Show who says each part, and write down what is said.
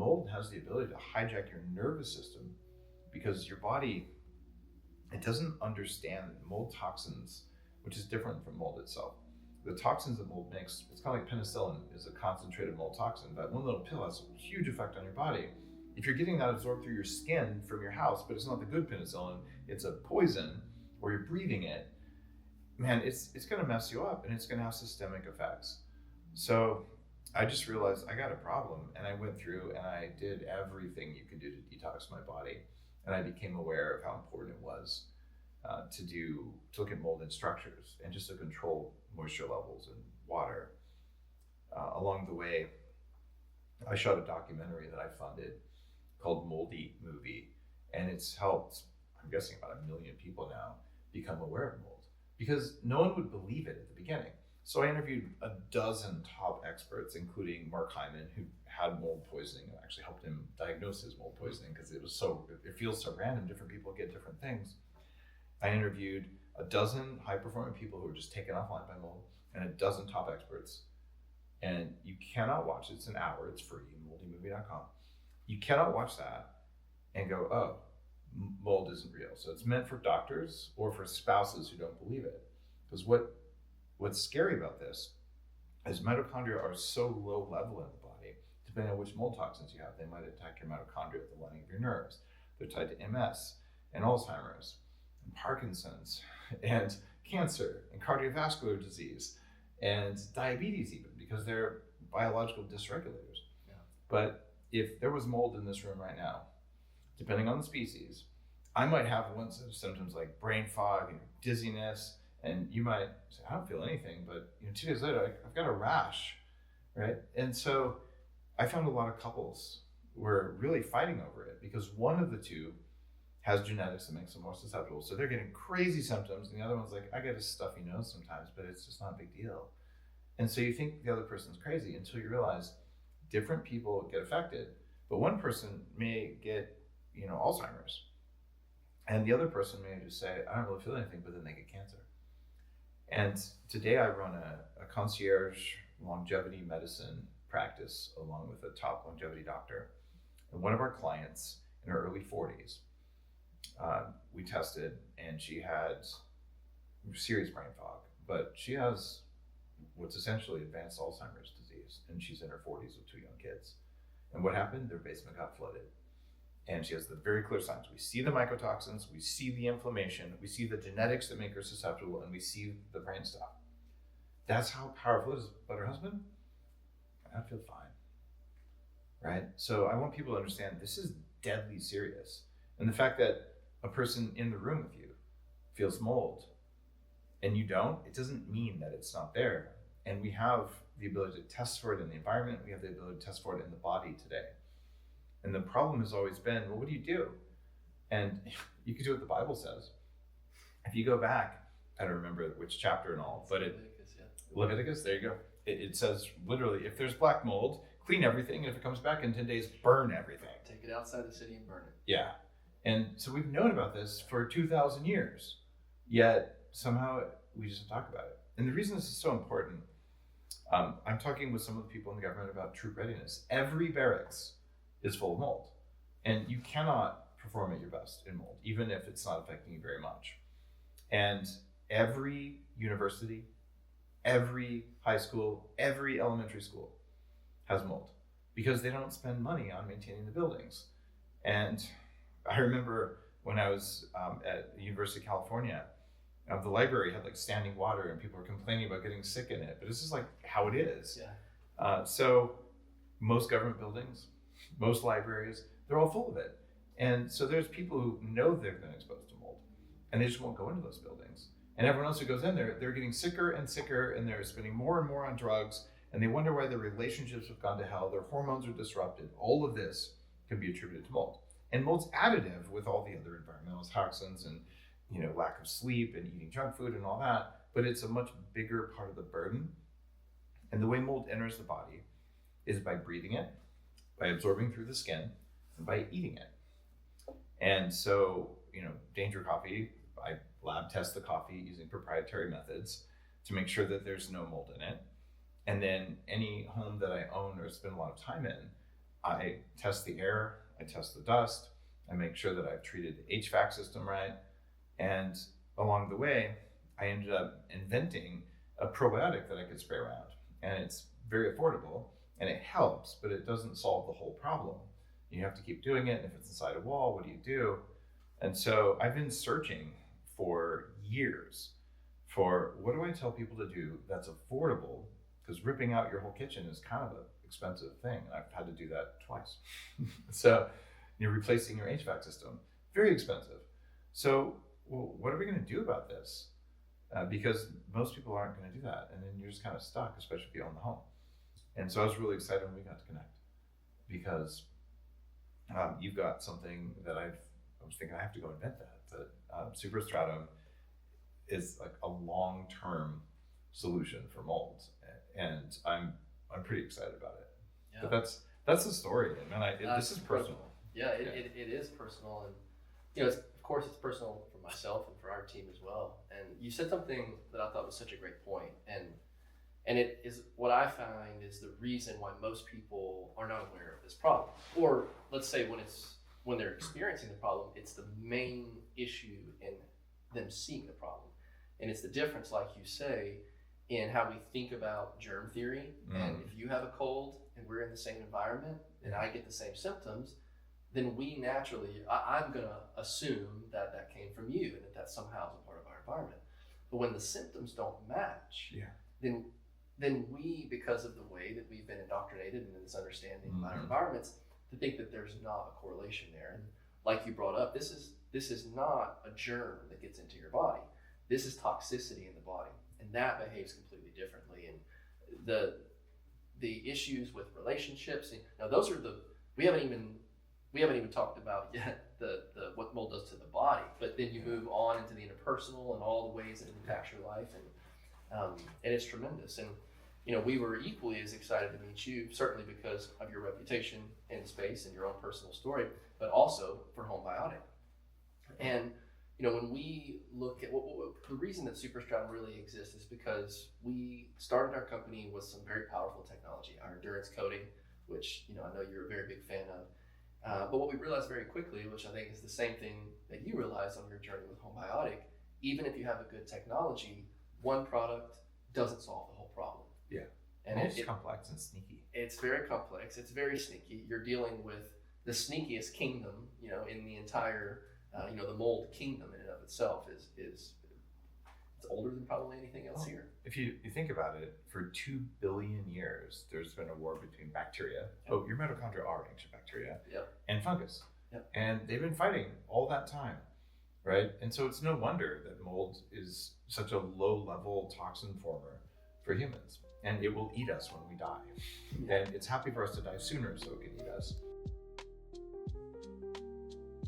Speaker 1: mold has the ability to hijack your nervous system because your body, it doesn't understand mold toxins, which is different from mold itself. The toxins that mold makes, it's kind of like penicillin is a concentrated mold toxin, but one little pill has a huge effect on your body. If you're getting that absorbed through your skin from your house, but it's not the good penicillin, it's a poison, or you're breathing it, man, it's going to mess you up and it's going to have systemic effects. So I just realized I got a problem, and I went through and I did everything you can do to detox my body. And I became aware of how important it was to look at mold in structures and just to control moisture levels and water. Along the way, I shot a documentary that I funded called Moldy Movie, and it's helped, I'm guessing, about 1 million people now become aware of mold, because no one would believe it at the beginning. So I interviewed a dozen top experts, including Mark Hyman, who had mold poisoning, and actually helped him diagnose his mold poisoning because it feels so random. Different people get different things. I interviewed a dozen high-performing people who were just taken offline by mold, and a dozen top experts. And you cannot watch it. It's an hour. It's free. moldymovie.com. You cannot watch that and go, oh, mold isn't real. So it's meant for doctors or for spouses who don't believe it. Because what's scary about this is mitochondria are so low level in the body, depending on which mold toxins you have. They might attack your mitochondria at the lining of your nerves. They're tied to MS and Alzheimer's and Parkinson's and cancer and cardiovascular disease and diabetes even, because they're biological dysregulators. Yeah. But if there was mold in this room right now, depending on the species, I might have one set of symptoms like brain fog and dizziness, and you might say, I don't feel anything, but 2 days later, I've got a rash, right? And so I found a lot of couples were really fighting over it because one of the two has genetics that makes them more susceptible. So they're getting crazy symptoms, and the other one's like, I get a stuffy nose sometimes, but it's just not a big deal. And so you think the other person's crazy until you realize different people get affected, but one person may get, Alzheimer's, and the other person may just say, I don't really feel anything, but then they get cancer. And today I run a concierge longevity medicine practice along with a top longevity doctor. And one of our clients in her early 40s, we tested, and she had serious brain fog, but she has what's essentially advanced Alzheimer's disease, and she's in her 40s with 2 young kids. And what happened? Their basement got flooded. And she has the very clear signs. We see the mycotoxins, we see the inflammation, we see the genetics that make her susceptible, and we see the brain stuff. That's how powerful it is. But her husband, I feel fine, right? So I want people to understand this is deadly serious. And the fact that a person in the room with you feels mold and you don't, it doesn't mean that it's not there. And we have the ability to test for it in the environment. We have the ability to test for it in the body today. And the problem has always been, well, what do you do? And you can do what the Bible says. If you go back, I don't remember which chapter and all, but Leviticus, there you go. It says literally, if there's black mold, clean everything. And if it comes back in 10 days, burn everything.
Speaker 2: Take it outside the city and burn it.
Speaker 1: Yeah. And so we've known about this for 2,000 years, yet somehow we just don't talk about it. And the reason this is so important, I'm talking with some of the people in the government about troop readiness. Every barracks is full of mold, and you cannot perform at your best in mold, even if it's not affecting you very much. And every university, every high school, every elementary school has mold because they don't spend money on maintaining the buildings. And I remember when I was at the University of California, the library had like standing water and people were complaining about getting sick in it, but this is like how it is. Yeah. So most government buildings, most libraries, they're all full of it. And so there's people who know they've been exposed to mold and they just won't go into those buildings. And everyone else who goes in there, they're getting sicker and sicker, and they're spending more and more on drugs, and they wonder why their relationships have gone to hell, their hormones are disrupted. All of this can be attributed to mold. And mold's additive with all the other environmental toxins and lack of sleep and eating junk food and all that, but it's a much bigger part of the burden. And the way mold enters the body is by breathing it, by absorbing through the skin, and by eating it. And so, Danger Coffee, I lab test the coffee using proprietary methods to make sure that there's no mold in it. And then any home that I own or spend a lot of time in, I test the air, I test the dust, I make sure that I've treated the HVAC system right. And along the way, I ended up inventing a probiotic that I could spray around. And it's very affordable and it helps, but it doesn't solve the whole problem. You have to keep doing it. And if it's inside a wall, what do you do? And so I've been searching for years for what do I tell people to do that's affordable? Because ripping out your whole kitchen is kind of an expensive thing. And I've had to do that twice. So you're replacing your HVAC system, very expensive. So, well, what are we going to do about this? Because most people aren't going to do that. And then you're just kind of stuck, especially if you own the home. And so I was really excited when we got to connect because you've got something that I was thinking I have to go invent that. But superstratum is like a long-term solution for mold, and I'm pretty excited about it. Yeah. But that's the story, man. This is personal.
Speaker 2: Yeah, it is personal, and you know, of course, it's personal for myself and for our team as well. And you said something that I thought was such a great point, and it is what I find is the reason why most people are not aware of this problem, or let's say when they're experiencing the problem, it's the main issue in them seeing the problem. And it's the difference, like you say, in how we think about germ theory. And if you have a cold and we're in the same environment and I get the same symptoms, then we naturally, I'm going to assume that that came from you and that somehow is a part of our environment. But when the symptoms don't match, then we, because of the way that we've been indoctrinated in this understanding of our environments, to think that there's not a correlation there. And like you brought up, this is not a germ that gets into your body. This is toxicity in the body, and that behaves completely differently. And the issues with relationships, now those are we haven't even talked about yet the what mold does to the body. But then you move on into the interpersonal and all the ways that it impacts your life, and it's tremendous. And you know, we were equally as excited to meet you, certainly because of your reputation in the space and your own personal story, but also for Home Biotic. And you know, when we look at the reason that superstratum really exists is because we started our company with some very powerful technology, our endurance coating, which you know I know you're a very big fan of. But what we realized very quickly, which I think is the same thing that you realized on your journey with Home Biotic, even if you have a good technology, one product doesn't solve the whole problem.
Speaker 1: Yeah,
Speaker 2: and
Speaker 1: it's complex and sneaky.
Speaker 2: It's very complex. It's very sneaky. You're dealing with the sneakiest kingdom, you know, in the entire. The mold kingdom in and of itself is it's older than probably anything else here.
Speaker 1: If you think about it, for 2 billion years, there's been a war between bacteria. Yep. Oh, your mitochondria are ancient bacteria.
Speaker 2: Yep.
Speaker 1: And fungus.
Speaker 2: Yep.
Speaker 1: And they've been fighting all that time, right? And so it's no wonder that mold is such a low-level toxin former for humans. And it will eat us when we die. And it's happy for us to die sooner so it can eat us.